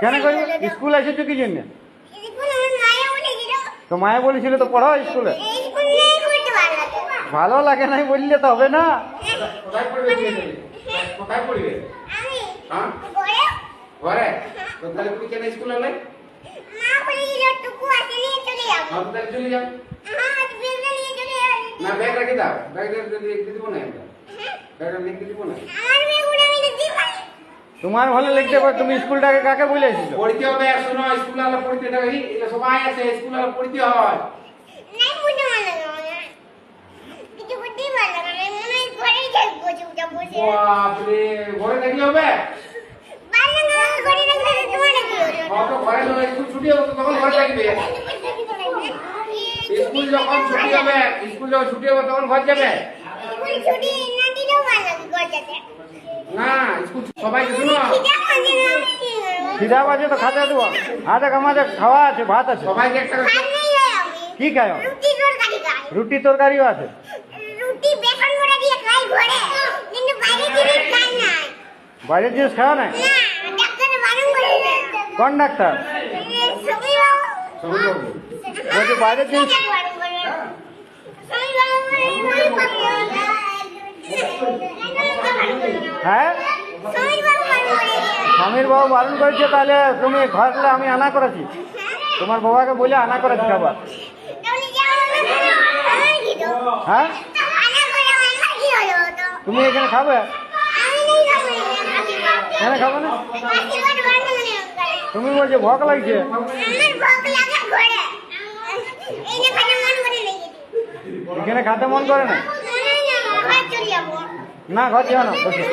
কেন করবে? স্কুল এসেছো কি জন্য? তো মায়ে বলেছিল তো পড়াও স্কুলে। ভালো লাগে নাই বললে তো হবে না। কোথায় পড়বে? কোথায় পড়বে? হ্যাঁ ঘরে। তো তাহলে তুমি কেন স্কুলে এলে? তাহলে চলে যাও। না ব্যাগ রেখে দাও, ব্যাগ লিখতে দিব না, ব্যাগটা লিখতে দিব না। তোমার ভালো লিখতে পারো, তুমি স্কুলটাকে কাকে বলেছিল? পড়তে হবে, শোনো স্কুল আলা পড়তে দেবে, এটা সবাই আছে স্কুল আলা পড়তে হয়। বাপরে ঘরে থাকলে হবে? তো ঘরে স্কুল ছুটি হবে তখন ঘরে থাকবে। স্কুল যখন ছুটি হবে, স্কুল যখন ছুটি হবে তখন ঘর যাবে না। স্কুল সবাইকে শোনো, খিদা বাজে তো খাতে দেবো। হাতে আমাদের খাওয়া আছে, ভাত আছে। সবাইকে একটা কি খায়? রুটি তরকারিও আছে। বাইরের জিনিস খাওয়া নাই? কোন ডাক্তার? বলছি বাইরের জিনিস। হ্যাঁ, স্বামীর বাবু বারণ করেছে, তাহলে তুমি ঘরে আমি আনা করেছি, তোমার বাবাকে বলে আনা করেছি খাবার। হ্যাঁ, তুমি এখানে খাবে? কেন খাবে না? তুমি বলছো ভোক লাগছে। এখানে খাতে মন করে না? না, ঘর যাও না, বসে।